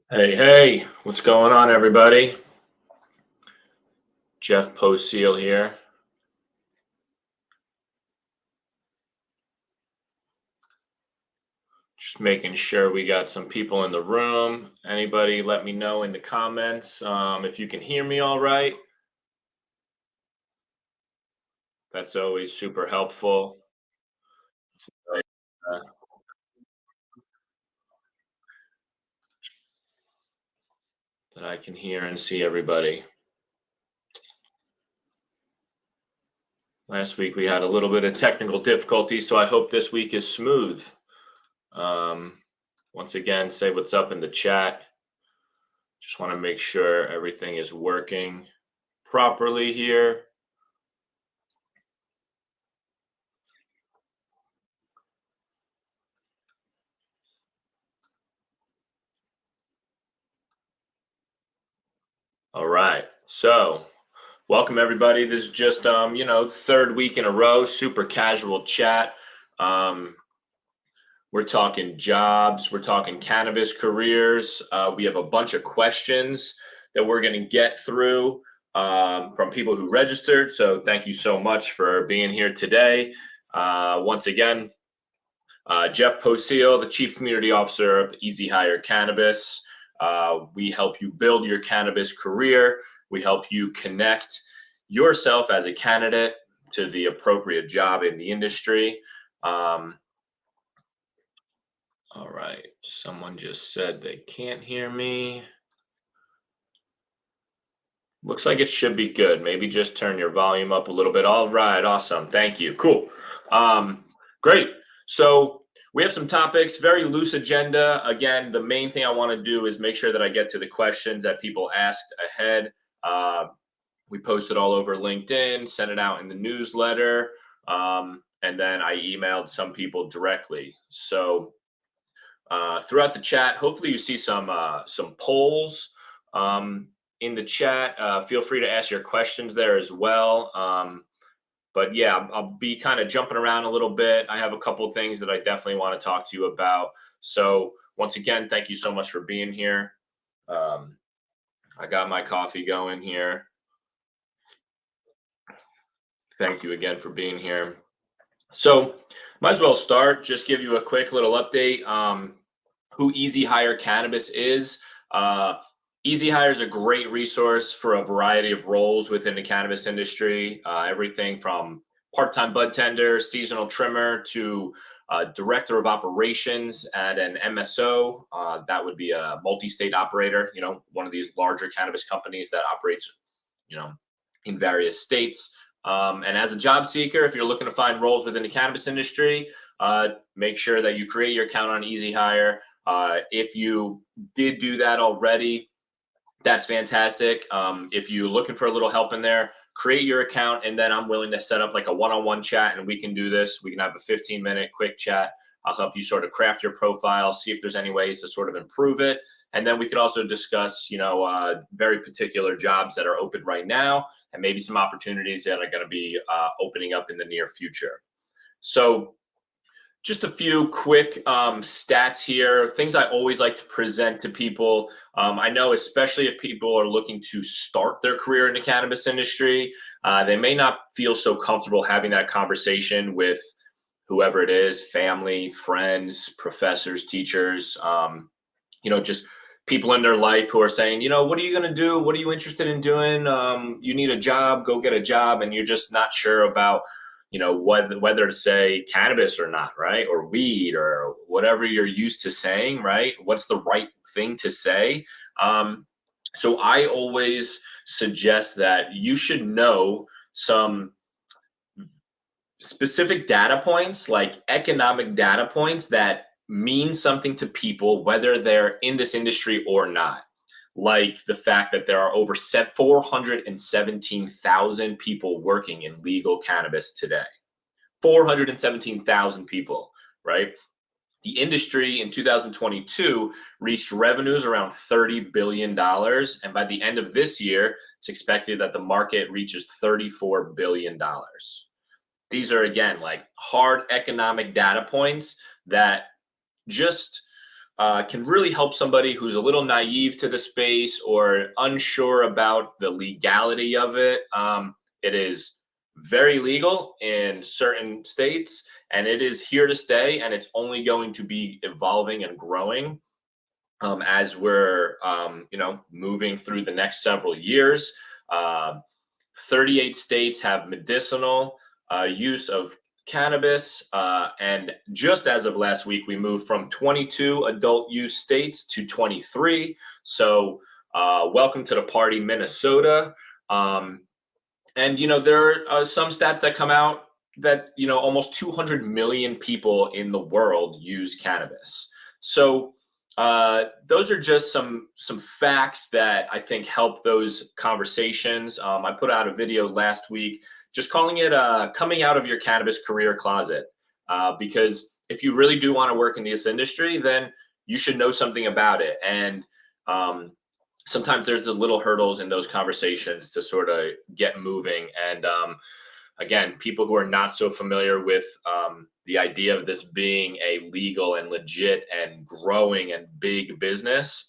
Hey, what's going on, everybody? Jeff Seal here. Just making sure we got some people in the room. Anybody, let me know in the comments if you can hear me all right. That's always super helpful. Right, uh, that I can hear and see everybody. Last week we had a little bit of technical difficulty, so I hope this week is smooth. Um, Once again, say what's up in the chat. Just want to make sure everything is working properly here. All right. So, welcome everybody. This is just third week in a row, super casual chat. Um, we're talking jobs, we're talking cannabis careers. We have a bunch of questions that we're going to get through from people who registered. So, thank you so much for being here today. Once again, Jeff Seal, the Chief Community Officer of EzHire Cannabis. We help you build your cannabis career. We help you connect yourself as a candidate to the appropriate job in the industry. All right. Someone just said they can't hear me. Looks like it should be good. Maybe just turn your volume up a little bit. All right. Awesome. Thank you. Cool. Great. So we have some topics, very loose agenda. Again, the main thing I want to do is make sure that I get to the questions that people asked ahead. We posted all over LinkedIn, sent it out in the newsletter, and then I emailed some people directly. So throughout the chat, hopefully you see some polls in the chat. Feel free to ask your questions there as well. But yeah, I'll be kind of jumping around a little bit. I have a couple of things that I definitely want to talk to you about. So once again, thank you so much for being here. I got my coffee going here. Thank you again for being here. So might as well start. Just give you a quick little update. Who EzHire Cannabis is. EzHire is a great resource for a variety of roles within the cannabis industry. Everything from part-time bud tender, seasonal trimmer, to director of operations at an MSO. That would be a multi-state operator. One of these larger cannabis companies that operates, in various states. And as a job seeker, if you're looking to find roles within the cannabis industry, make sure that you create your account on EzHire. If you did do that already, that's fantastic. If you're looking for a little help in there, create your account, and then I'm willing to set up like a one-on-one chat, and we can do this. We can have a 15-minute quick chat. I'll help you sort of craft your profile, see if there's any ways to sort of improve it. And then we could also discuss, very particular jobs that are open right now, and maybe some opportunities that are going to be opening up in the near future. So just a few quick stats here, things I always like to present to people. I know, especially if people are looking to start their career in the cannabis industry, they may not feel so comfortable having that conversation with whoever it is, family, friends, professors, teachers, just people in their life who are saying, what are you going to do? What are you interested in doing? You need a job, go get a job. And you're just not sure about whether to say cannabis or not, right? Or weed or whatever you're used to saying, right? What's the right thing to say? So I always suggest that you should know some specific data points, like economic data points that mean something to people, whether they're in this industry or not. Like the fact that there are over 417,000 people working in legal cannabis today. 417,000 people, right? The industry in 2022 reached revenues around $30 billion. And by the end of this year, it's expected that the market reaches $34 billion. These are, again, like hard economic data points that just can really help somebody who's a little naive to the space or unsure about the legality of it. It is very legal in certain states, and it is here to stay, and it's only going to be evolving and growing as we're moving through the next several years. Uh, 38 states have medicinal use of cannabis. And just as of last week, we moved from 22 adult use states to 23. So welcome to the party, Minnesota. And, there are some stats that come out that, almost 200 million people in the world use cannabis. So those are just some facts that I think help those conversations. I put out a video last week just calling it coming out of your cannabis career closet, because if you really do want to work in this industry, then you should know something about it. And sometimes there's the little hurdles in those conversations to sort of get moving. And again, people who are not so familiar with the idea of this being a legal and legit and growing and big business,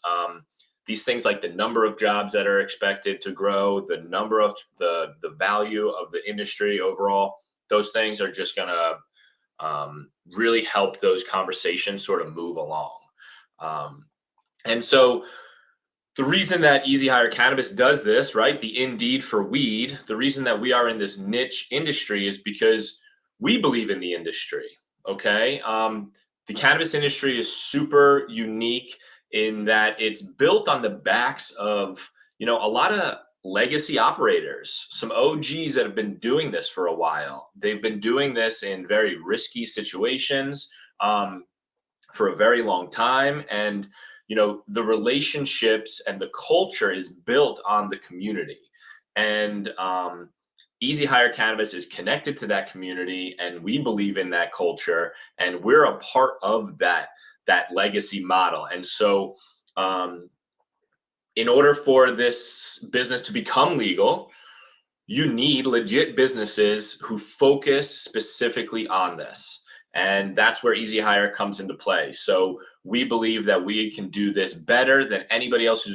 these things like the number of jobs that are expected to grow, the number of the value of the industry overall, those things are just going to really help those conversations sort of move along. And so the reason that EzHire Cannabis does this, right, the Indeed for weed, the reason that we are in this niche industry is because we believe in the industry, okay? The cannabis industry is super unique in that it's built on the backs of, a lot of legacy operators, some OGs that have been doing this for a while. They've been doing this in very risky situations for a very long time. And the relationships and the culture is built on the community. And EzHire Cannabis is connected to that community, and we believe in that culture, and we're a part of that legacy model. And so in order for this business to become legal, you need legit businesses who focus specifically on this. And that's where EzHire comes into play. So we believe that we can do this better than anybody else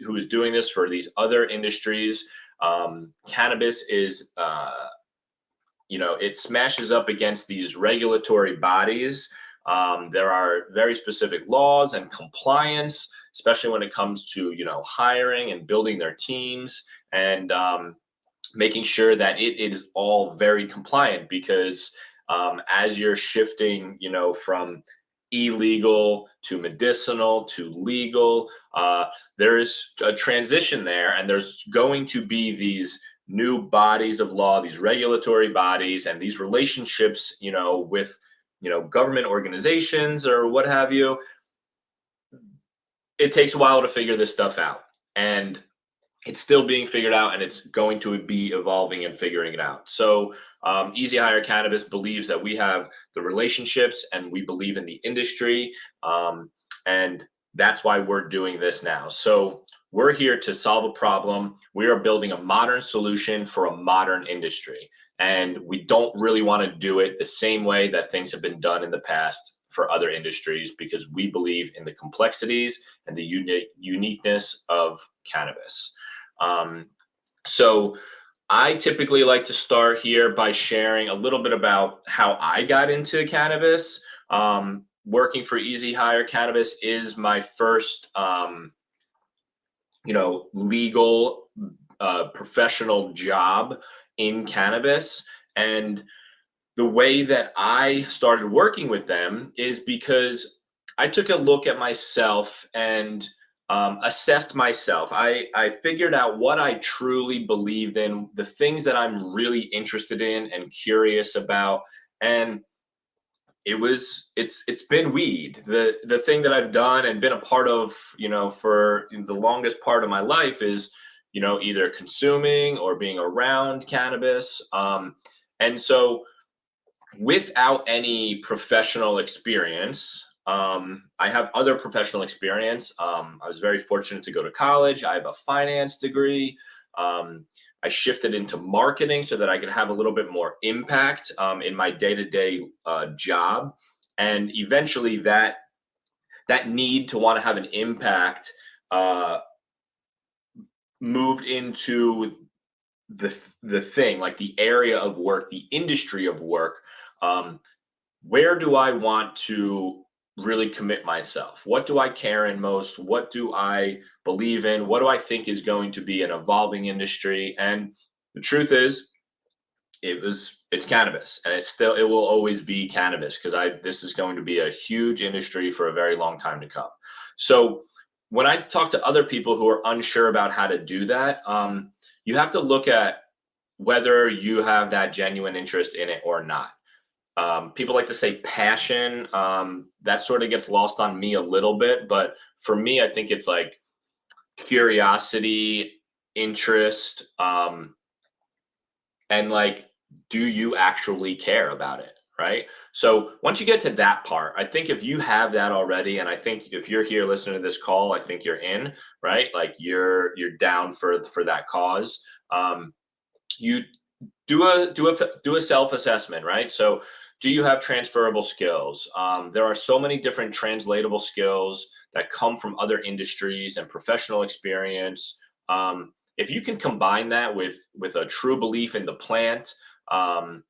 who is doing this for these other industries. Cannabis is, it smashes up against these regulatory bodies. There are very specific laws and compliance, especially when it comes to, hiring and building their teams and making sure that it is all very compliant, because as you're shifting, from illegal to medicinal to legal, there's a transition there, and there's going to be these new bodies of law, these regulatory bodies, and these relationships, with, government organizations or what have you. It takes a while to figure this stuff out, and it's still being figured out, and it's going to be evolving and figuring it out. So EzHire Cannabis believes that we have the relationships, and we believe in the industry. And that's why we're doing this now. So we're here to solve a problem. We are building a modern solution for a modern industry. And we don't really want to do it the same way that things have been done in the past for other industries, because we believe in the complexities and the uniqueness of cannabis. So I typically like to start here by sharing a little bit about how I got into cannabis. Working for EzHire Cannabis is my first, legal, professional job in cannabis. And the way that I started working with them is because I took a look at myself and assessed myself. I figured out what I truly believed in, the things that I'm really interested in and curious about. And it's been weed. The thing that I've done and been a part of, for the longest part of my life is, either consuming or being around cannabis. And so without any professional experience, I have other professional experience. I was very fortunate to go to college. I have a finance degree. I shifted into marketing so that I could have a little bit more impact in my day-to-day job. And eventually that that need to want to have an impact uh, moved into the thing, like the area of work, the industry of work. Um, where do I want to really commit myself? What do I care in most? What do I believe in? What do I think is going to be an evolving industry? And the truth is, it's cannabis, and it will always be cannabis, because I this is going to be a huge industry for a very long time to come. So when I talk to other people who are unsure about how to do that, you have to look at whether you have that genuine interest in it or not. People like to say passion. That sort of gets lost on me a little bit, but for me, I think it's like curiosity, interest, and like, do you actually care about it? Right. So once you get to that part, I think if you have that already, and I think if you're here listening to this call, I think you're in, right? Like you're down for that cause. You do a self assessment, right? So do you have transferable skills? There are so many different translatable skills that come from other industries and professional experience. If you can combine that with a true belief in the plant, um,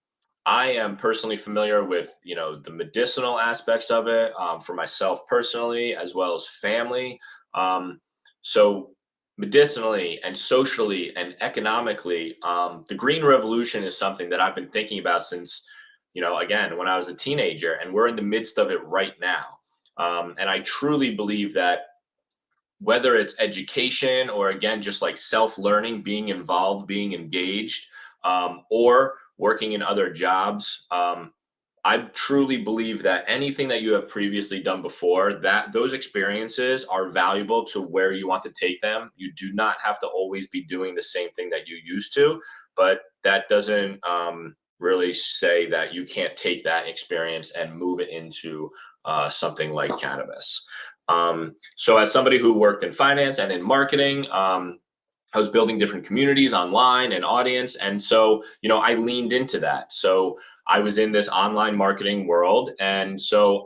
I am personally familiar with, the medicinal aspects of it, for myself personally as well as family. Um, so medicinally and socially and economically, the green revolution is something that I've been thinking about since, again, when I was a teenager, and we're in the midst of it right now. And I truly believe that whether it's education or, again, just like self-learning, being involved, being engaged, or working in other jobs, I truly believe that anything that you have previously done before, that those experiences are valuable to where you want to take them. You do not have to always be doing the same thing that you used to, but that doesn't really say that you can't take that experience and move it into something like cannabis. So as somebody who worked in finance and in marketing, I was building different communities online and audience. And so, I leaned into that. So I was in this online marketing world. And so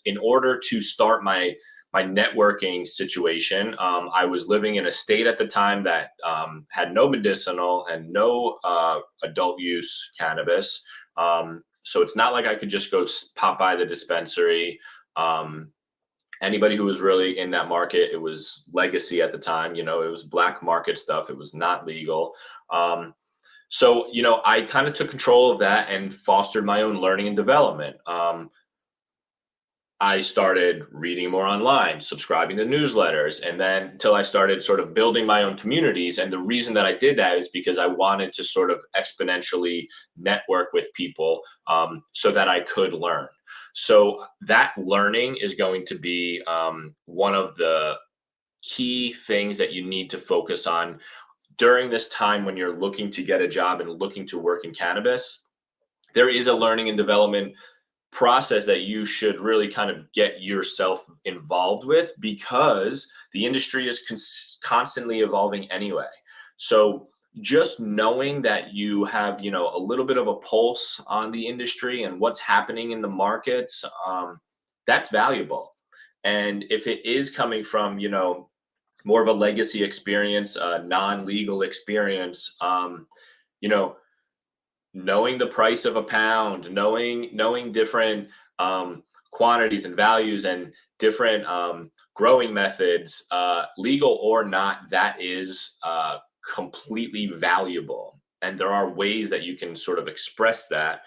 in order to start my networking situation, I was living in a state at the time that had no medicinal and no adult use cannabis. So it's not like I could just go pop by the dispensary. Anybody who was really in that market, it was legacy at the time. It was black market stuff. It was not legal. So I kind of took control of that and fostered my own learning and development. I started reading more online, subscribing to newsletters, and then until I started sort of building my own communities. And the reason that I did that is because I wanted to sort of exponentially network with people, so that I could learn. So that learning is going to be one of the key things that you need to focus on during this time when you're looking to get a job and looking to work in cannabis. There is a learning and development process that you should really kind of get yourself involved with, because the industry is constantly evolving anyway. So just knowing that you have, a little bit of a pulse on the industry and what's happening in the markets, that's valuable. And if it is coming from, more of a legacy experience, a non-legal experience, you know, knowing the price of a pound, knowing different quantities and values and different growing methods, legal or not, that is completely valuable. And there are ways that you can sort of express that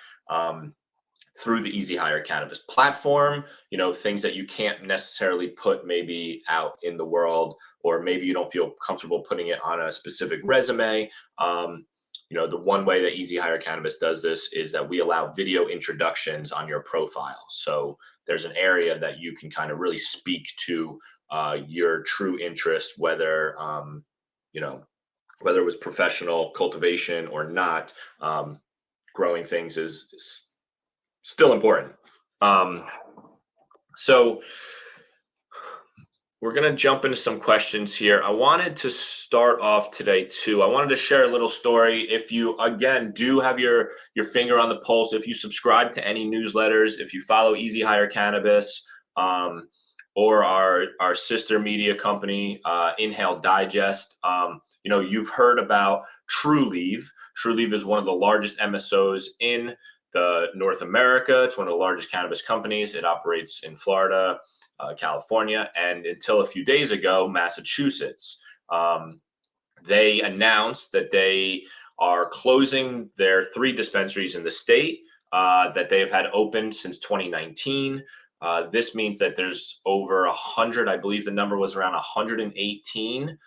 through the EzHire Cannabis platform. Things that you can't necessarily put maybe out in the world, or maybe you don't feel comfortable putting it on a specific resume. The one way that EzHire Cannabis does this is that we allow video introductions on your profile. So there's an area that you can kind of really speak to your true interest, whether whether it was professional cultivation or not. Growing things is still important. So we're going to jump into some questions here. I wanted to start off today too. I wanted to share a little story. If you, again, do have your finger on the pulse, if you subscribe to any newsletters, if you follow EzHire Cannabis, or our sister media company, Inhale Digest. You've heard about TrueLeave. TrueLeave is one of the largest MSOs in the North America. It's one of the largest cannabis companies. It operates in Florida, California, and until a few days ago, Massachusetts. They announced that they are closing their 3 dispensaries in the state that they have had open since 2019. This means that there's over 100, I believe the number was around 118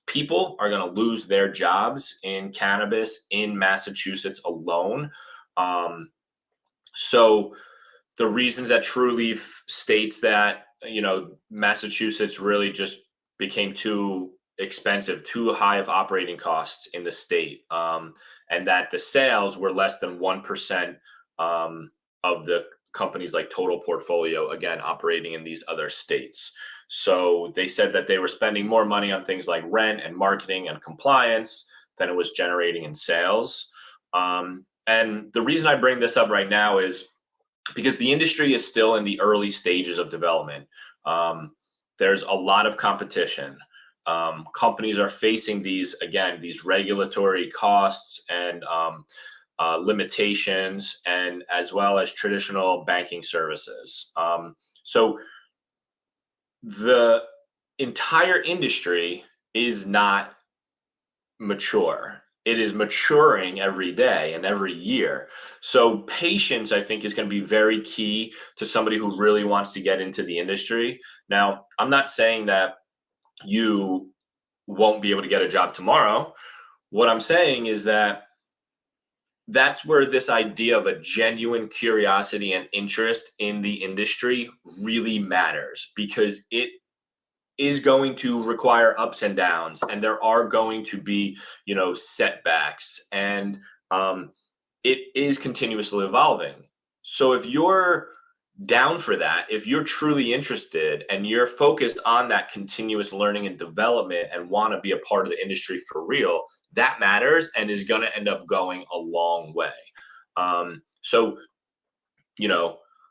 people are going to lose their jobs in cannabis in Massachusetts alone. So the reasons that TrueLeaf states that, Massachusetts really just became too expensive, too high of operating costs in the state, and that the sales were less than 1% of the company's like total portfolio, again, operating in these other states. So they said that they were spending more money on things like rent and marketing and compliance than it was generating in sales. And the reason I bring this up right now is because the industry is still in the early stages of development. There's a lot of competition. Companies are facing these regulatory costs and limitations, and as well as traditional banking services. So the entire industry is not mature. It is maturing every day and every year. So patience, I think, is going to be very key to somebody who really wants to get into the industry. Now, I'm not saying that you won't be able to get a job tomorrow. What I'm saying is that that's where this idea of a genuine curiosity and interest in the industry really matters, because it is going to require ups and downs, and there are going to be, setbacks, and it is continuously evolving. So if you're down for that, if you're truly interested and you're focused on that continuous learning and development and want to be a part of the industry for real, that matters and is going to end up going a long way. So,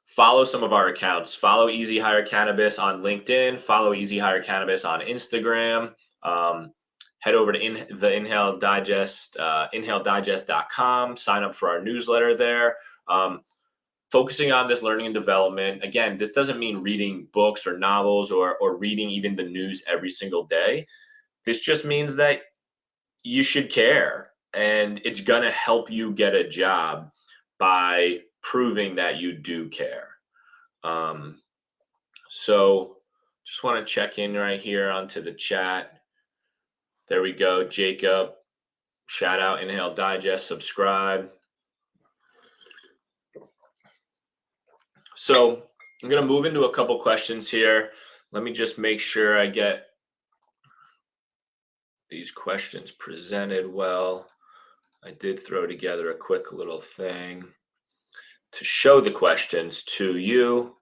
follow some of our accounts. Follow EzHire Cannabis on LinkedIn. Follow EzHire Cannabis on Instagram. Head over to the Inhale Digest, inhaledigest.com. Sign up for our newsletter there. Focusing on this learning and development. Again, this doesn't mean reading books or novels or reading even the news every single day. This just means that you should care, and it's going to help you get a job by proving that you do care. So just want to check in right here onto the chat. There we go. Jacob, shout out Inhale Digest, subscribe. So I'm going to move into a couple questions here. Let me just make sure I get these questions presented well. I did throw together a quick little thing to show the questions to you.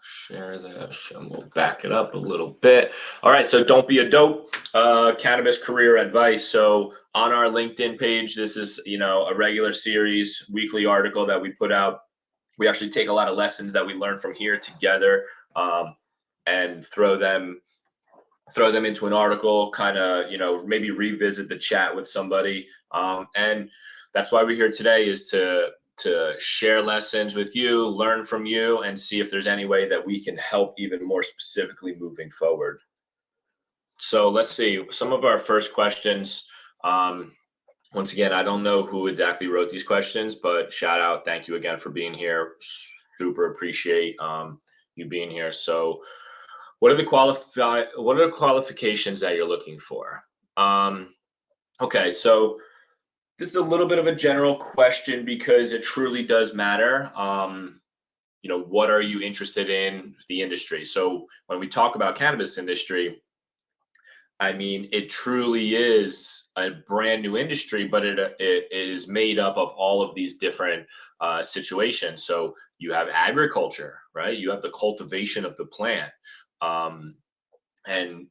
Share this and we'll back it up a little bit. All right, so don't be a dope. Cannabis career advice. So on our LinkedIn page, this is a regular series, weekly article that we put out. We actually take a lot of lessons that we learn from here together, and throw them into an article, kind of maybe revisit the chat with somebody, and that's why we're here today, is to share lessons with you, learn from you, and see if there's any way that we can help even more specifically moving forward. So let's see some of our first questions. Once again, I don't know who exactly wrote these questions, but shout out, thank you again for being here. Super appreciate you being here. So what are the qualifications that you're looking for? Okay, so this is a little bit of a general question because it truly does matter. What are you interested in the industry? So when we talk about cannabis industry, I mean, it truly is a brand new industry, but it is made up of all of these different situations. So you have agriculture, right? You have the cultivation of the plant. And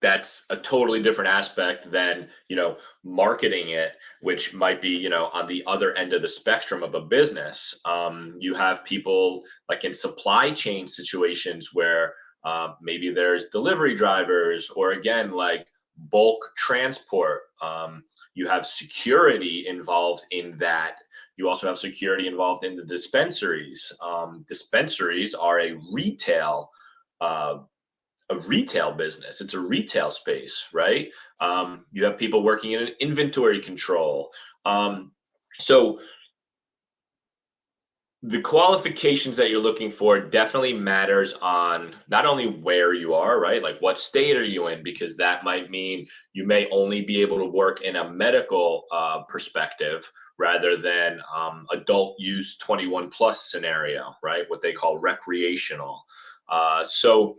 that's a totally different aspect than, marketing it, which might be, on the other end of the spectrum of a business. You have people like in supply chain situations where maybe there's delivery drivers, or again, like bulk transport. You have security involved in that. You also have security involved in the dispensaries. Dispensaries are uh, a retail business. It's a retail space, right? You have people working in inventory control. So the qualifications that you're looking for definitely matters on not only where you are, right? Like what state are you in? Because that might mean you may only be able to work in a medical perspective rather than adult use 21 plus scenario, right? What they call recreational. So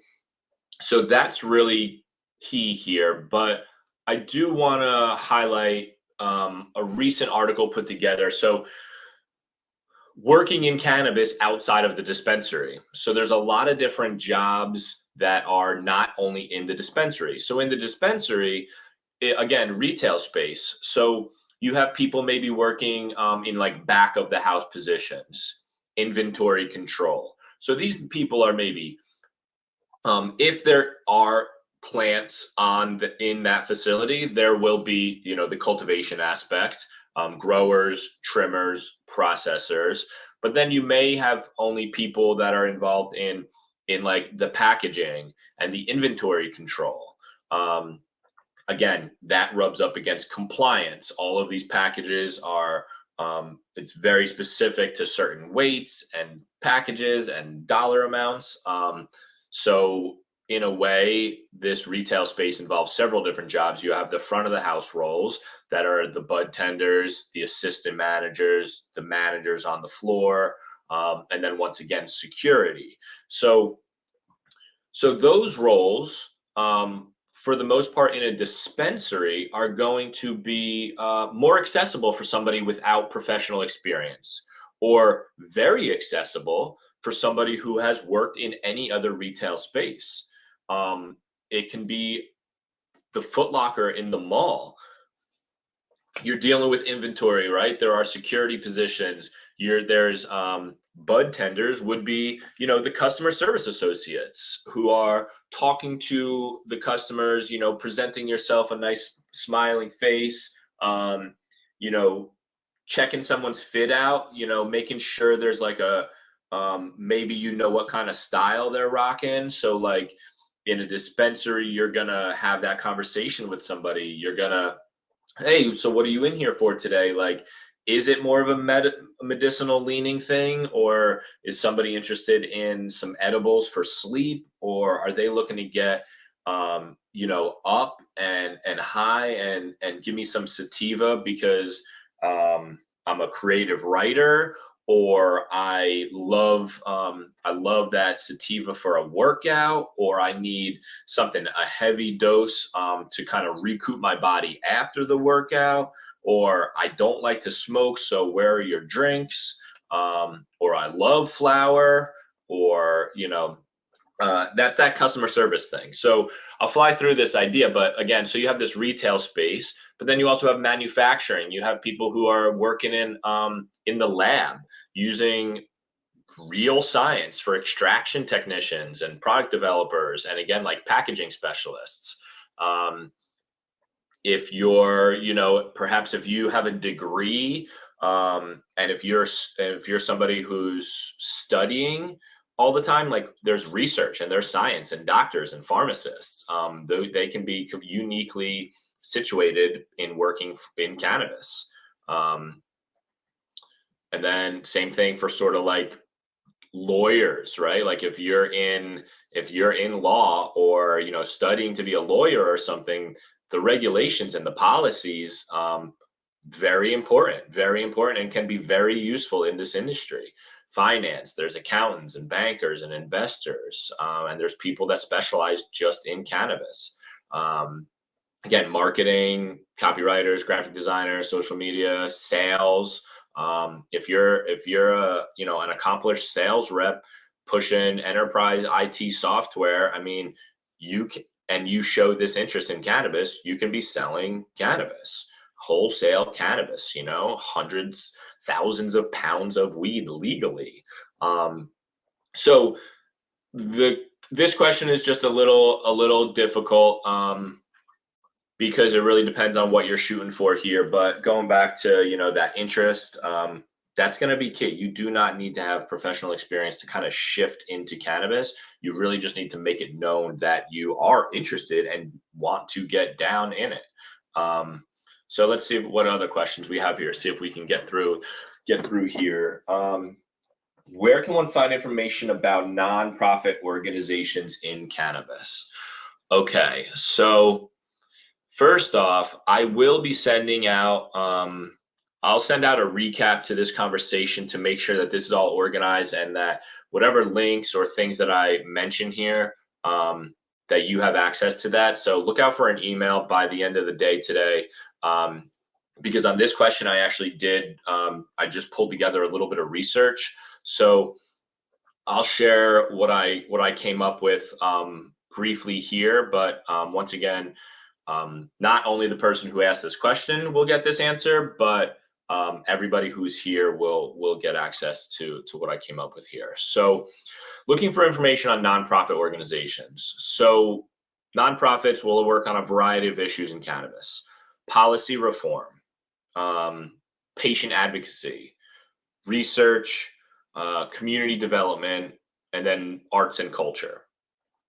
that's really key here. But I do want to highlight a recent article put together. So working in cannabis outside of the dispensary. So there's a lot of different jobs that are not only in the dispensary. So in the dispensary, again, retail space. So you have people maybe working in like back of the house positions, inventory control. So these people are maybe if there are plants in that facility, there will be, the cultivation aspect, growers, trimmers, processors. But then you may have only people that are involved in like the packaging and the inventory control. Again, that rubs up against compliance. All of these packages are it's very specific to certain weights and packages and dollar amounts. So in a way, this retail space involves several different jobs. You have the front of the house roles that are the bud tenders, the assistant managers, the managers on the floor, and then once again, security. So those roles, for the most part, in a dispensary, are going to be more accessible for somebody without professional experience, or very accessible for somebody who has worked in any other retail space. It can be the Foot Locker in the mall. You're dealing with inventory, right? There are security positions. There's bud tenders would be, the customer service associates who are talking to the customers, presenting yourself a nice smiling face, you know, checking someone's fit out, making sure there's like a maybe what kind of style they're rocking. So like in a dispensary, you're gonna have that conversation with somebody. You're gonna, hey, so what are you in here for today? Like, is it more of a medicinal leaning thing, or is somebody interested in some edibles for sleep, or are they looking to get, up and high and give me some sativa because I'm a creative writer, or I love that sativa for a workout, or I need something a heavy dose to kind of recoup my body after the workout, or I don't like to smoke, so where are your drinks? Or I love flower, or that's that customer service thing. So I'll fly through this idea, but again, so you have this retail space, but then you also have manufacturing. You have people who are working in the lab using real science for extraction technicians and product developers, and again, like packaging specialists. If you're, perhaps if you have a degree, and if you're somebody who's studying all the time, like there's research and there's science and doctors and pharmacists, they can be uniquely situated in working in cannabis. And then same thing for sort of like lawyers, right? Like if you're in law, or studying to be a lawyer or something, the regulations and the policies, very important, and can be very useful in this industry. Finance, there's accountants and bankers and investors, and there's people that specialize just in cannabis. Again, marketing, copywriters, graphic designers, social media, sales. If you're an accomplished sales rep pushing enterprise IT software, I mean, and you show this interest in cannabis, you can be selling cannabis, wholesale cannabis, hundreds, thousands of pounds of weed legally. So this question is just a little difficult, because it really depends on what you're shooting for here. But going back to that interest, that's going to be key. You do not need to have professional experience to kind of shift into cannabis. You really just need to make it known that you are interested and want to get down in it. So let's see what other questions we have here. See if we can get through here. Where can one find information about nonprofit organizations in cannabis? Okay, so first off, I will be sending out, I'll send out a recap to this conversation to make sure that this is all organized and that whatever links or things that I mention here, that you have access to that. So look out for an email by the end of the day today. Because on this question, I actually I just pulled together a little bit of research. So I'll share what I came up with briefly here. But once again, not only the person who asked this question will get this answer, but everybody who's here will get access to what I came up with here. So looking for information on nonprofit organizations. So nonprofits will work on a variety of issues in cannabis: policy reform, patient advocacy, research, community development, and then arts and culture.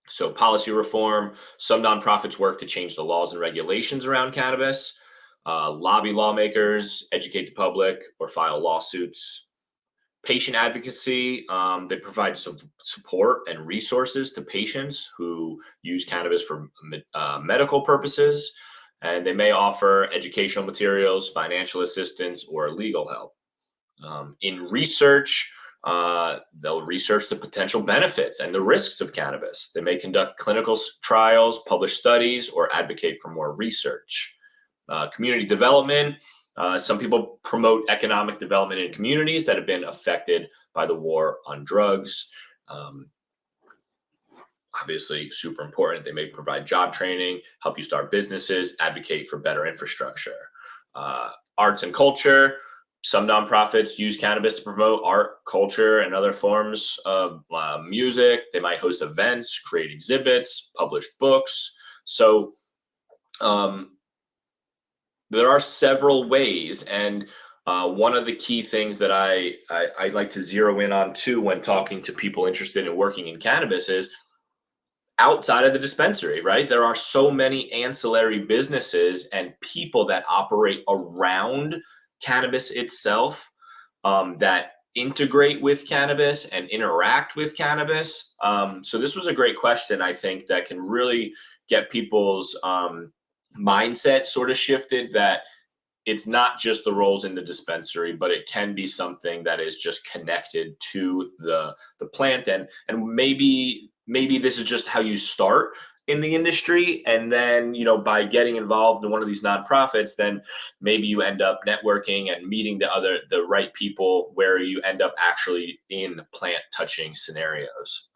So policy reform, some nonprofits work to change the laws and regulations around cannabis, lobby lawmakers, educate the public, or file lawsuits. Patient advocacy, they provide some support and resources to patients who use cannabis for medical purposes, and they may offer educational materials, financial assistance, or legal help. In research, they'll research the potential benefits and the risks of cannabis. They may conduct clinical trials, publish studies, or advocate for more research. Community development, some people promote economic development in communities that have been affected by the war on drugs. Obviously, super important. They may provide job training, help you start businesses, advocate for better infrastructure. Arts and culture. Some nonprofits use cannabis to promote art, culture, and other forms of music. They might host events, create exhibits, publish books. So there are several ways. And one of the key things that I like to zero in on too when talking to people interested in working in cannabis is outside of the dispensary, right? There are so many ancillary businesses and people that operate around cannabis itself, that integrate with cannabis and interact with cannabis. So this was a great question, I think, that can really get people's mindset sort of shifted, that it's not just the roles in the dispensary, but it can be something that is just connected to the plant. And maybe this is just how you start in the industry. And then, by getting involved in one of these nonprofits, then maybe you end up networking and meeting the right people where you end up actually in plant touching scenarios.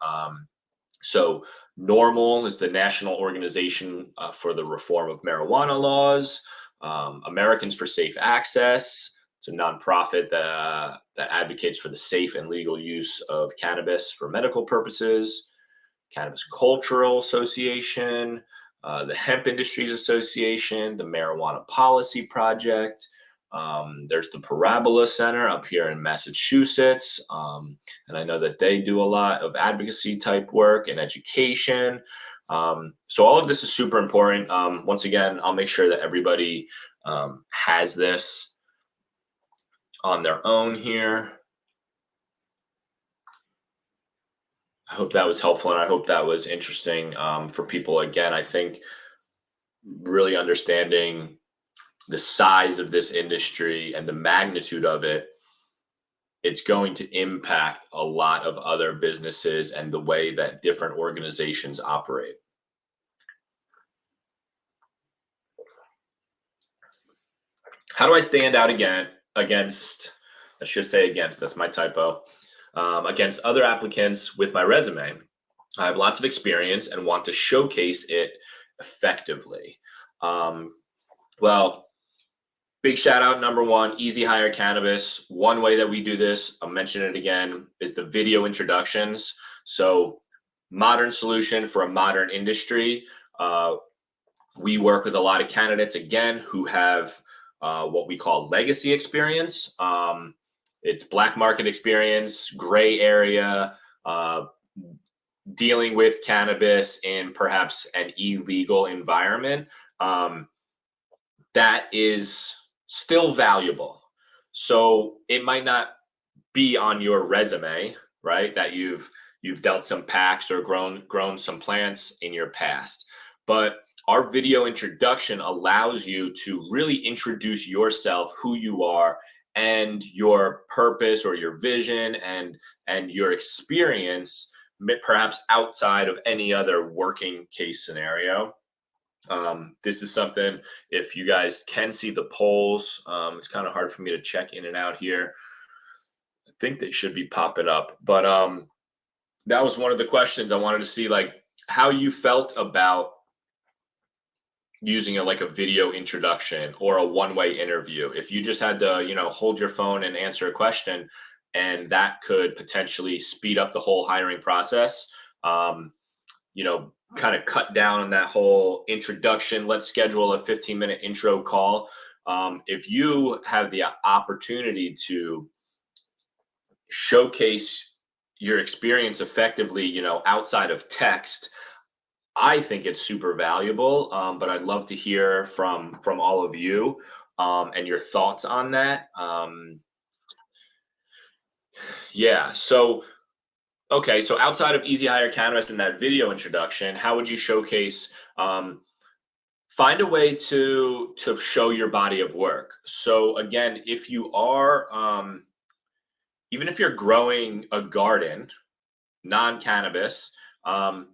So NORML is the National Organization for the Reform of Marijuana Laws. Americans for Safe Access. It's a nonprofit that advocates for the safe and legal use of cannabis for medical purposes. Cannabis Cultural Association, the Hemp Industries Association, the Marijuana Policy Project. There's the Parabola Center up here in Massachusetts. And I know that they do a lot of advocacy type work and education. So all of this is super important. Once again, I'll make sure that everybody has this on their own here. I hope that was helpful, and I hope that was interesting for people. Again, I think really understanding the size of this industry and the magnitude of it, it's going to impact a lot of other businesses and the way that different organizations operate. How do I stand out against, that's my typo, against other applicants with my resume? I have lots of experience and want to showcase it effectively? Well, big shout out, number one, EzHire Cannabis. One way that we do this, I'll mention it again, is the video introductions. So, modern solution for a modern industry. We work with a lot of candidates, again, who have what we call legacy experience. It's black market experience, gray area, uh, dealing with cannabis in perhaps an illegal environment. Um, that is still valuable. So it might not be on your resume, right? That you've dealt some packs or grown some plants in your past. But our video introduction allows you to really introduce yourself, who you are, and your purpose or your vision and your experience, perhaps outside of any other working case scenario. This is something, if you guys can see the polls, it's kind of hard for me to check in and out here. I think they should be popping up, but that was one of the questions I wanted to see, like how you felt about using like a video introduction or a one-way interview. If you just had to, hold your phone and answer a question, and that could potentially speed up the whole hiring process. Kind of cut down on that whole introduction. Let's schedule a 15-minute intro call. If you have the opportunity to showcase your experience effectively, outside of text, I think it's super valuable. But I'd love to hear from all of you, and your thoughts on that. Yeah. So, okay. So outside of EzHire Cannabis and that video introduction, how would you showcase? Find a way to show your body of work. So again, if you are, even if you're growing a garden, non-cannabis, um,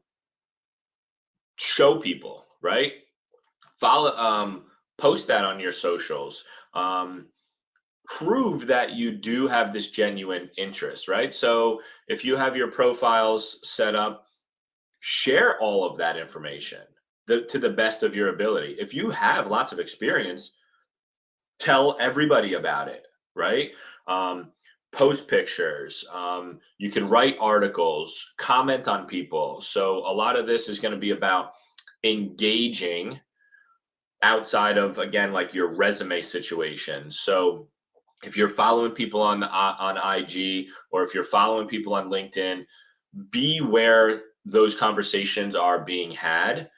show people, right? Follow, post that on your socials. Um, Prove that you do have this genuine interest, right? So if you have your profiles set up, share all of that information to the best of your ability. If you have lots of experience, tell everybody about it, right? Um, Post pictures. You can write articles, comment on people. So a lot of this is going to be about engaging outside of, again, like your resume situation. So if you're following people on IG, or if you're following people on LinkedIn, be where those conversations are being had.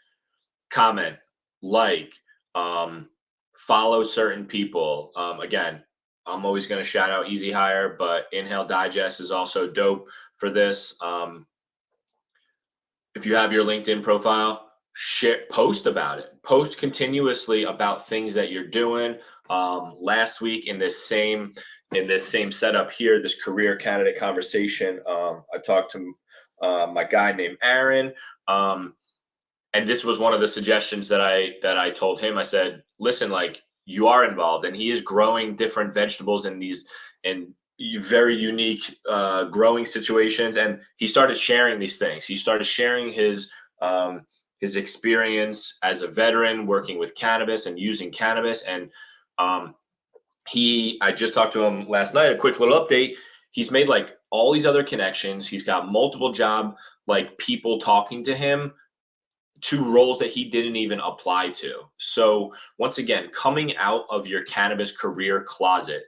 Comment, like, um, follow certain people. Again, I'm always going to shout out EzHire, but Inhale Digest is also dope for this. If you have your LinkedIn profile, post about it. Post continuously about things that you're doing. Last week in this same setup here, this career candidate conversation, I talked to my guy named Aaron. And this was one of the suggestions that I told him. I said, listen, like, you are involved, and he is growing different vegetables in very unique growing situations. And he started sharing these things. He started sharing his experience as a veteran working with cannabis and using cannabis. And um, I just talked to him last night. A quick little update. He's made like all these other connections. He's got multiple job, like, people talking to him to roles that he didn't even apply to. So once again, coming out of your cannabis career closet,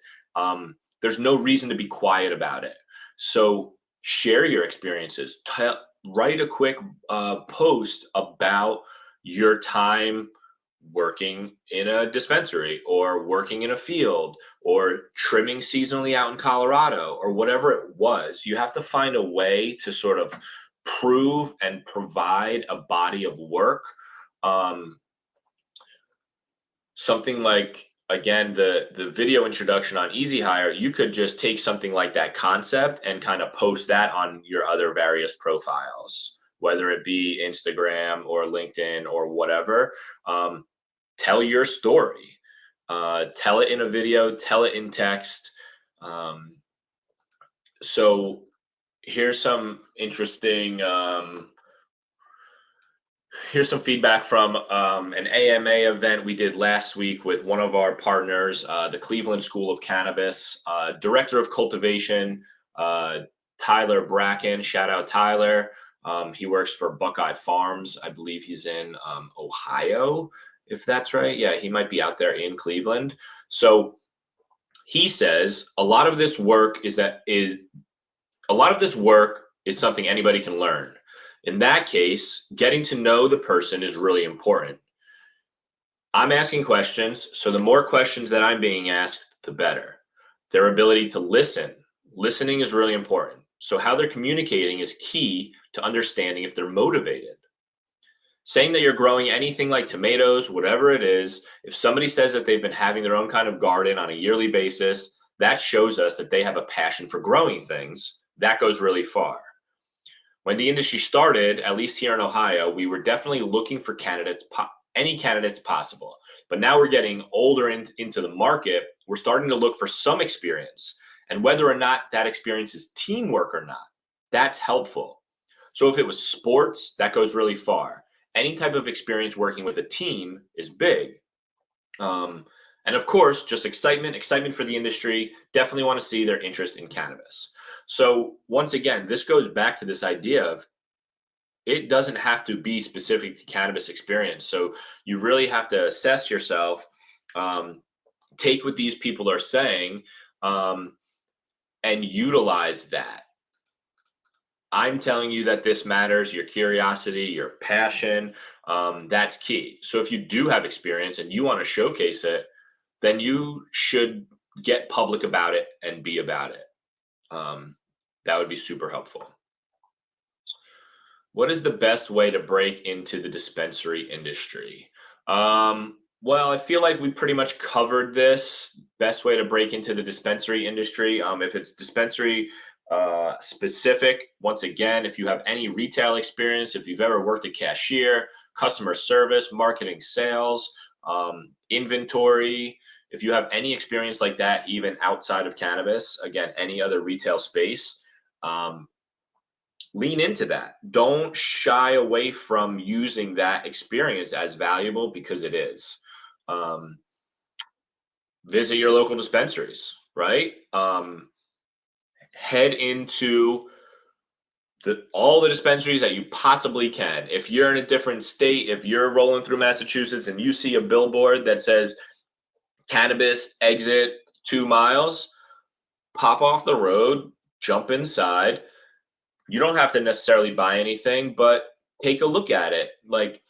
there's no reason to be quiet about it. So share your experiences. Write a quick post about your time working in a dispensary, or working in a field, or trimming seasonally out in Colorado, or whatever it was. You have to find a way to sort of prove and provide a body of work. Um, Something like, again, the video introduction on EzHire, you could just take something like that concept and kind of post that on your other various profiles, whether it be Instagram or LinkedIn or whatever. Tell your story. Tell it in a video, tell it in text. So here's some interesting here's some feedback from an AMA event we did last week with one of our partners, the Cleveland School of Cannabis, Director of Cultivation, uh, Tyler Bracken. Shout out Tyler. He works for Buckeye Farms. I believe he's in Ohio, if that's right. Yeah, he might be out there in Cleveland. So he says a lot of this work is something anybody can learn. In that case, getting to know the person is really important. I'm asking questions, so the more questions that I'm being asked, the better. Their ability to listen. Listening is really important. So, how they're communicating is key to understanding if they're motivated. Saying that you're growing anything like tomatoes, whatever it is, if somebody says that they've been having their own kind of garden on a yearly basis, that shows us that they have a passion for growing things. That goes really far. When the industry started, at least here in Ohio, we were definitely looking for any candidates possible. But now we're getting older into the market. We're starting to look for some experience. And whether or not that experience is teamwork or not, that's helpful. So if it was sports, that goes really far. Any type of experience working with a team is big. And of course, just excitement for the industry. Definitely want to see their interest in cannabis. So once again, this goes back to this idea of it doesn't have to be specific to cannabis experience. So you really have to assess yourself, take what these people are saying, and utilize that. I'm telling you that this matters, your curiosity, your passion, that's key. So if you do have experience and you want to showcase it, then you should get public about it and be about it. That would be super helpful. What is the best way to break into the dispensary industry? Well, I feel like we pretty much covered this. Best way to break into the dispensary industry. If it's dispensary specific, once again, if you have any retail experience, if you've ever worked a cashier, customer service, marketing, sales, inventory, if you have any experience like that, even outside of cannabis, again, any other retail space, lean into that. Don't shy away from using that experience as valuable because it is. Um, Visit your local dispensaries, right? Head into all the dispensaries that you possibly can. If you're in a different state, if you're rolling through Massachusetts and you see a billboard that says cannabis exit 2 miles, pop off the road, jump inside. You don't have to necessarily buy anything, but take a look at it. Like,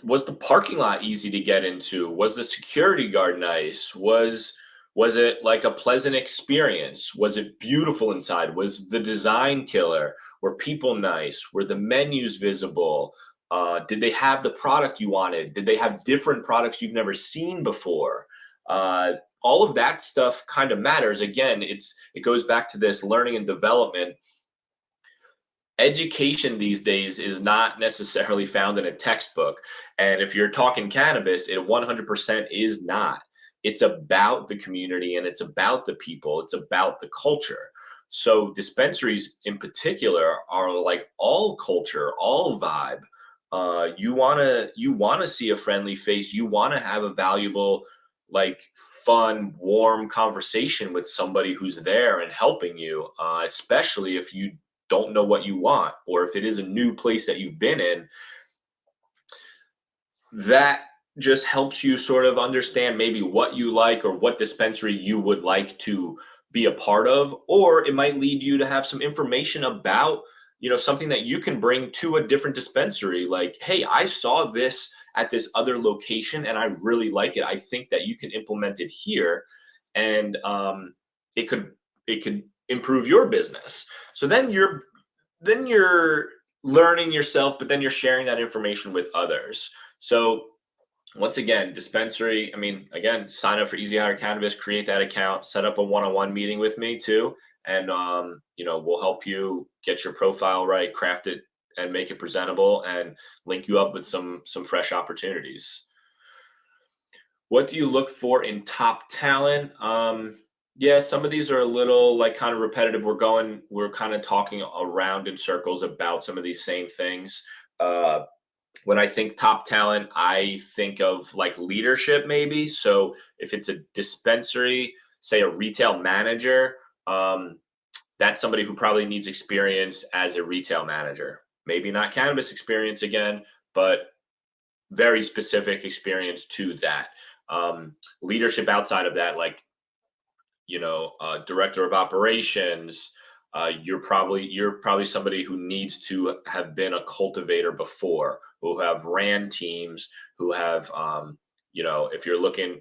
was the parking lot easy to get into? Was the security guard nice? Was it like a pleasant experience? Was it beautiful inside? Was the design killer? Were people nice? Were the menus visible? Did they have the product you wanted? Did they have different products you've never seen before? All of that stuff kind of matters. Again, it goes back to this learning and development. Education these days is not necessarily found in a textbook. And if you're talking cannabis, it 100% is not. It's about the community and it's about the people, it's about the culture. So dispensaries in particular are like all culture, all vibe. You want to see a friendly face, you want to have a valuable, like, fun, warm conversation with somebody who's there and helping you, especially if you don't know what you want, or if it is a new place that you've been in. That just helps you sort of understand maybe what you like or what dispensary you would like to be a part of, or it might lead you to have some information about, something that you can bring to a different dispensary. Like, hey, I saw this at this other location and I really like it. I think that you can implement it here, and it could improve your business. So then you're learning yourself, but then you're sharing that information with others. So once again, dispensary, I mean, again, sign up for EzHire Cannabis, create that account, set up a one-on-one meeting with me too. And, we'll help you get your profile right, craft it and make it presentable, and link you up with some fresh opportunities. What do you look for in top talent? Yeah, some of these are a little like kind of repetitive. We're kind of talking around in circles about some of these same things. When I think top talent, I think of like leadership maybe. So if it's a dispensary, say a retail manager, um, that's somebody who probably needs experience as a retail manager. Maybe not cannabis experience again, but very specific experience to that. Leadership outside of that, like director of operations. You're probably somebody who needs to have been a cultivator before, who have ran teams, who have if you're looking,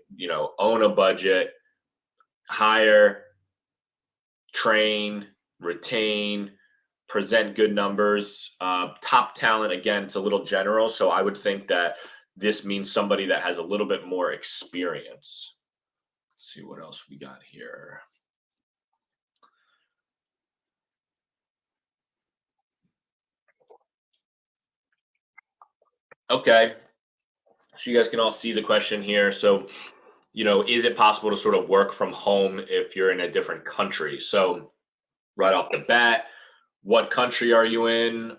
own a budget, hire, train, retain, present good numbers. Top talent, again, it's a little general. So I would think that this means somebody that has a little bit more experience. Let's see what else we got here. Okay. So you guys can all see the question here. So, is it possible to sort of work from home if you're in a different country? So, right off the bat, what country are you in?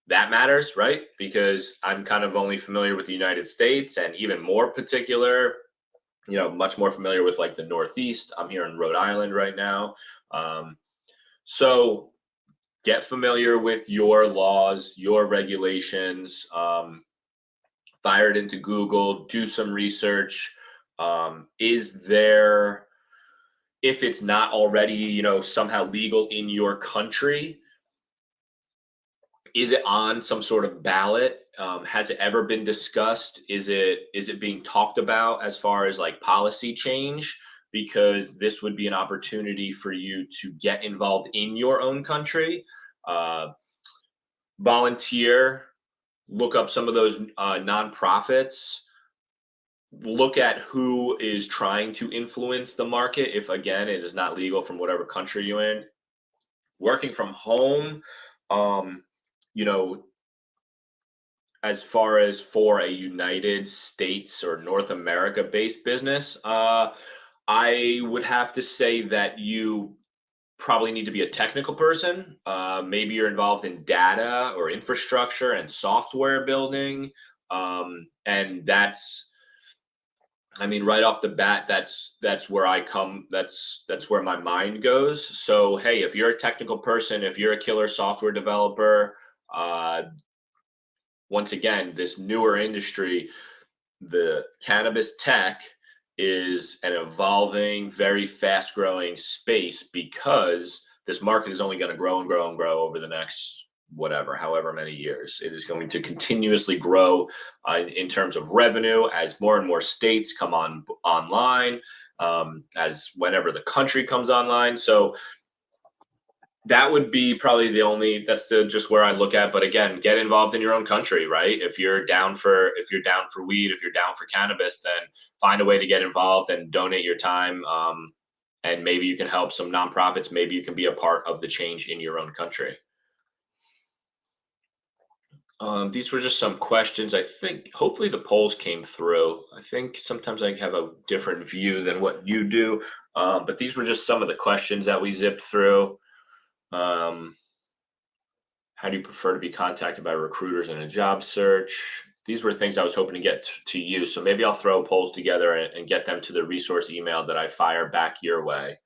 That matters, right? Because I'm kind of only familiar with the United States, and even more particular, much more familiar with like the Northeast. I'm here in Rhode Island right now. Um, so get familiar with your laws, your regulations. Fire it into Google, do some research. Is there, if it's not already, somehow legal in your country, is it on some sort of ballot? Has it ever been discussed? Is it being talked about as far as like policy change? Because this would be an opportunity for you to get involved in your own country, uh, volunteer, look up some of those nonprofits, look at who is trying to influence the market. If again, it is not legal from whatever country you're in, working from home, um, you know, as far as for a United States or North America based business, I would have to say that you probably need to be a technical person. Maybe you're involved in data or infrastructure and software building. And that's, I mean, right off the bat, that's where I come. That's where my mind goes. So, hey, if you're a technical person, if you're a killer software developer, uh, once again, this newer industry, the cannabis tech is an evolving, very fast growing space because this market is only going to grow and grow and grow over the next whatever, however many years. It is going to continuously grow in terms of revenue as more and more states come online, as whenever the country comes online. So that would be probably just where I look at. But again, get involved in your own country, right? If you're down for weed, if you're down for cannabis, then find a way to get involved and donate your time. And maybe you can help some nonprofits. Maybe you can be a part of the change in your own country. These were just some questions. I think hopefully the polls came through. I think sometimes I have a different view than what you do. But these were just some of the questions that we zipped through. Um, how do you prefer to be contacted by recruiters in a job search? These were things I was hoping to get to you. So maybe I'll throw polls together and get them to the resource email that I fire back your way.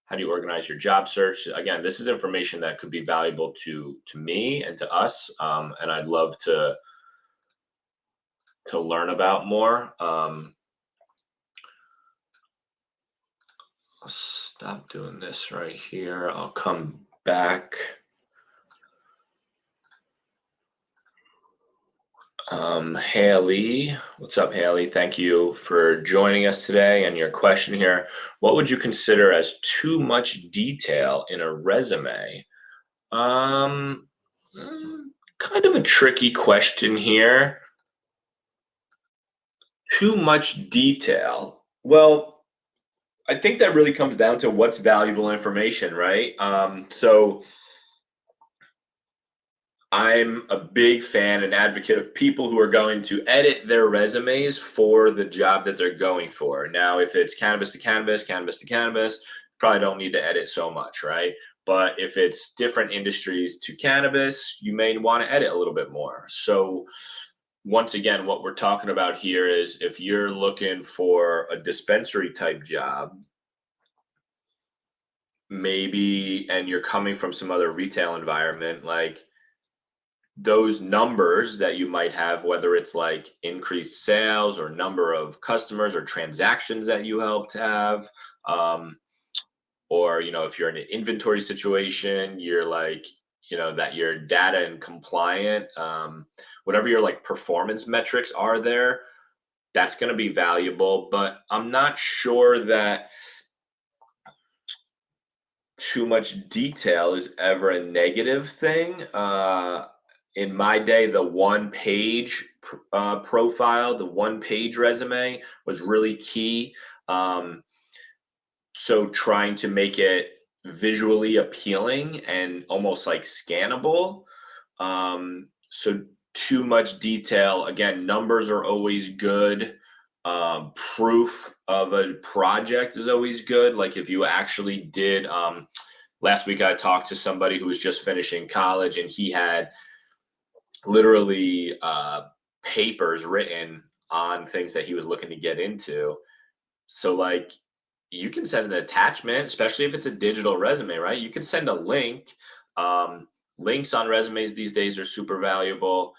How do you organize your job search? Again, this is information that could be valuable to me and to us, and I'd love to learn about more. I'll stop doing this right here. I'll come back. Haley, what's up, Haley? Thank you for joining us today. And your question here: what would you consider as too much detail in a resume? Um, Kind of a tricky question here. Too much detail. Well, I think that really comes down to what's valuable information, right? So I'm a big fan and advocate of people who are going to edit their resumes for the job that they're going for. Now, if it's cannabis to cannabis, cannabis to cannabis, probably don't need to edit so much, right? But if it's different industries to cannabis, you may want to edit a little bit more. So once again, what we're talking about here is if you're looking for a dispensary type job, maybe, and you're coming from some other retail environment, like those numbers that you might have, whether it's like increased sales or number of customers or transactions that you helped have, um, or if you're in an inventory situation, you're like, that you're data and compliant, whatever your like performance metrics are there, that's going to be valuable. But I'm not sure that too much detail is ever a negative thing. In my day, the one page profile, the one page resume was really key. So trying to make it visually appealing and almost like scannable. So too much detail. Again, numbers are always good. Proof of a project is always good. Like if you actually did, last week I talked to somebody who was just finishing college and he had literally papers written on things that he was looking to get into. So like you can send an attachment, especially if it's a digital resume, right? You can send a link. Links on resumes these days are super valuable.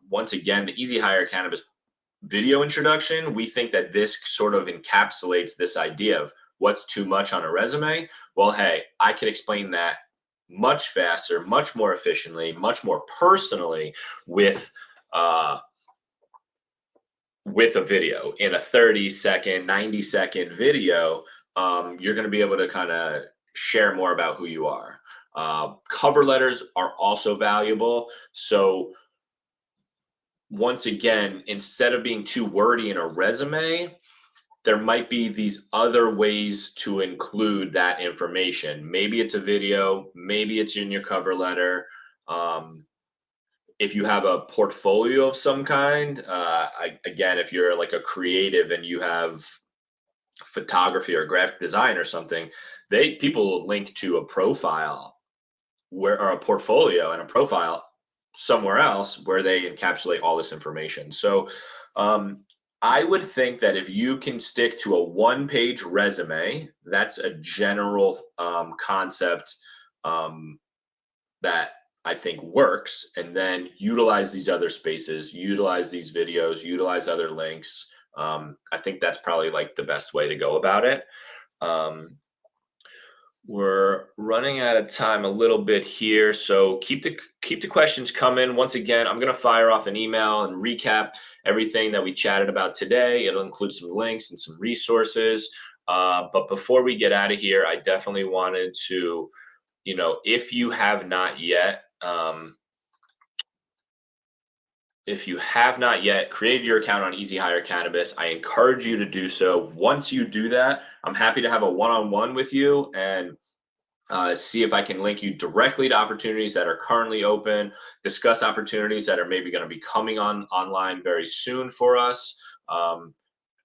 Once again, the EzHire Cannabis video introduction, we think that this sort of encapsulates this idea of what's too much on a resume. Well, hey, I can explain that much faster, much more efficiently, much more personally with a video. In a 30-second, 90-second video, you're going to be able to kind of share more about who you are. Cover letters are also valuable. So once again, instead of being too wordy in a resume, there might be these other ways to include that information. Maybe it's a video, maybe it's in your cover letter. If you have a portfolio of some kind, again, if you're like a creative and you have photography or graphic design or something, people will link to a profile or a portfolio and a profile somewhere else where they encapsulate all this information. So I would think that if you can stick to a one-page resume, that's a general concept that I think works, and then utilize these other spaces, utilize these videos, utilize other links. I think that's probably like the best way to go about it. We're running out of time a little bit here, so keep the questions coming. Once again, I'm going to fire off an email and recap everything that we chatted about today. It'll include some links and some resources. But before we get out of here, I definitely wanted to, if you have not yet created your account on EzHire Cannabis, I encourage you to do so. Once you do that, I'm happy to have a one-on-one with you and see if I can link you directly to opportunities that are currently open, discuss opportunities that are maybe going to be coming online very soon for us.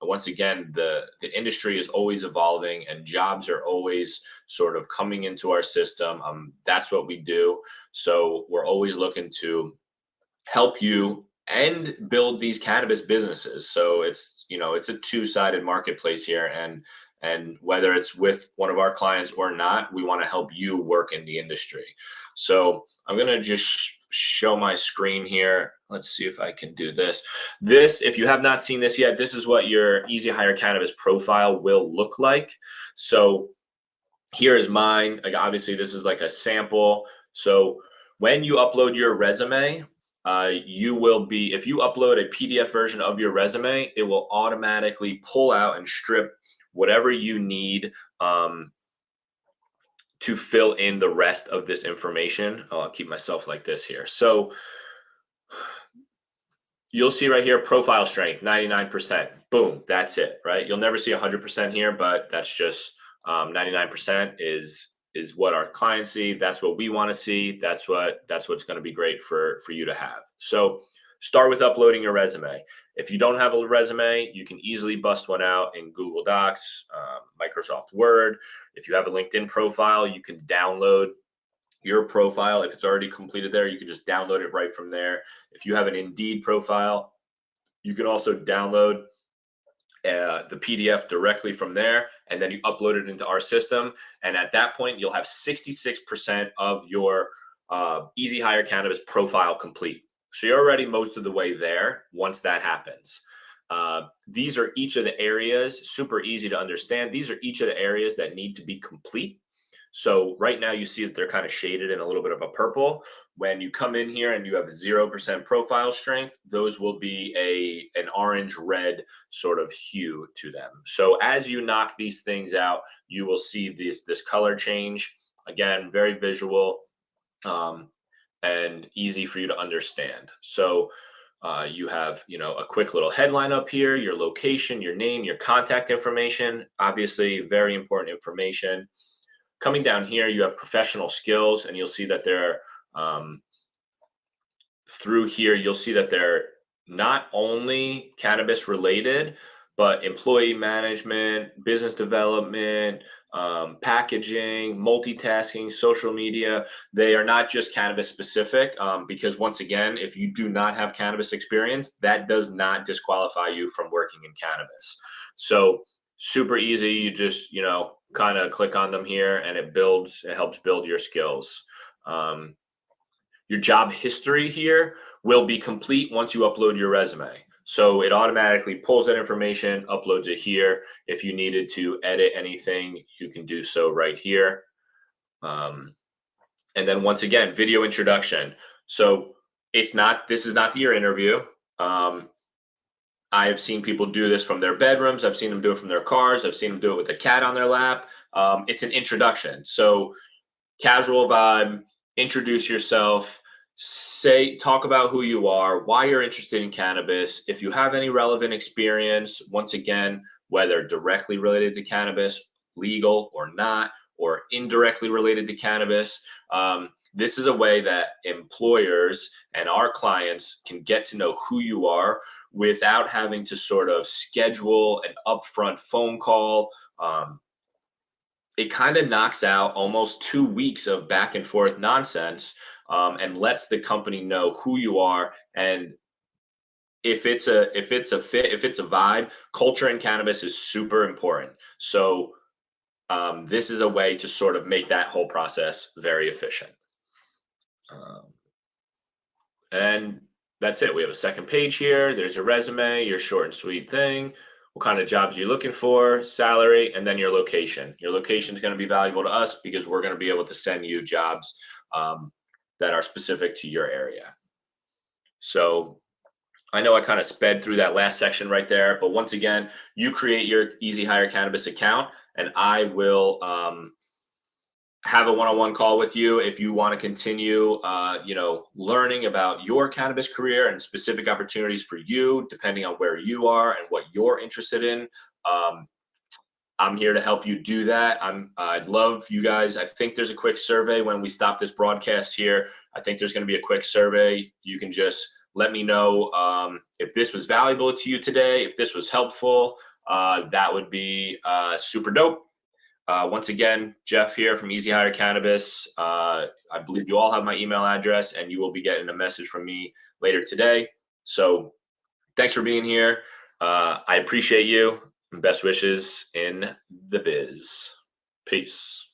Once again, the industry is always evolving and jobs are always sort of coming into our system. That's what we do. So we're always looking to help you and build these cannabis businesses. So it's a two-sided marketplace here, and whether it's with one of our clients or not, we want to help you work in the industry. So I'm going to just show my screen here. Let's see if I can do this. If you have not seen this yet, this is what your EzHire Cannabis profile will look like. So here is mine. Like obviously this is like a sample. So when you upload your resume, if you upload a PDF version of your resume, it will automatically pull out and strip whatever you need to fill in the rest of this information. I'll keep myself like this here. So you'll see right here, profile strength, 99%. Boom, that's it, right? You'll never see 100% here, but that's just 99% is what our clients see. That's what we want to see. That's what's going to be great for you to have. So start with uploading your resume. If you don't have a resume, you can easily bust one out in Google Docs, Microsoft Word. If you have a LinkedIn profile, you can download your profile. If it's already completed there, you can just download it right from there. If you have an Indeed profile, you can also download the PDF directly from there, and then you upload it into our system. And at that point, you'll have 66% of your EzHire Cannabis profile complete. So you're already most of the way there once that happens. These are each of the areas, super easy to understand. These are each of the areas that need to be complete. So right now you see that they're kind of shaded in a little bit of a purple. When you come in here and you have 0% profile strength, those will be an orange red sort of hue to them. So as you knock these things out, you will see this color change. Again, very visual and easy for you to understand. So you have, a quick little headline up here, your location, your name, your contact information, obviously very important information. Coming down here, you have professional skills, and you'll see that they're through here, you'll see that they're not only cannabis related, but employee management, business development, packaging, multitasking, social media. They are not just cannabis specific, because once again, if you do not have cannabis experience, that does not disqualify you from working in cannabis. So super easy. You just, kind of click on them here, and it helps build your skills. Your job history here will be complete once you upload your resume. So it automatically pulls that information, uploads it here. If you needed to edit anything, you can do so right here. And then once again, video introduction. So this is not your interview. I've seen people do this from their bedrooms. I've seen them do it from their cars. I've seen them do it with a cat on their lap. It's an introduction. So casual vibe, introduce yourself, talk about who you are, why you're interested in cannabis. If you have any relevant experience, once again, whether directly related to cannabis, legal or not, or indirectly related to cannabis, this is a way that employers and our clients can get to know who you are without having to sort of schedule an upfront phone call. It kind of knocks out almost 2 weeks of back and forth nonsense, and lets the company know who you are. And if it's a fit, if it's a vibe, culture in cannabis is super important. So this is a way to sort of make that whole process very efficient. And that's it. We have a second page here. There's your resume, your short and sweet thing. What kind of jobs are you looking for, salary, and then your location. Your location is going to be valuable to us because we're going to be able to send you jobs that are specific to your area. So I know I kind of sped through that last section right there, but once again, you create your EzHire Cannabis account, and I will have a one-on-one call with you if you want to continue, learning about your cannabis career and specific opportunities for you, depending on where you are and what you're interested in. I'm here to help you do that. I'd love you guys. I think there's a quick survey when we stop this broadcast here. I think there's going to be a quick survey. You can just let me know if this was valuable to you today, if this was helpful. That would be super dope. Once again, Jeff here from EzHire Cannabis. I believe you all have my email address, and you will be getting a message from me later today. So thanks for being here. I appreciate you. Best wishes in the biz. Peace.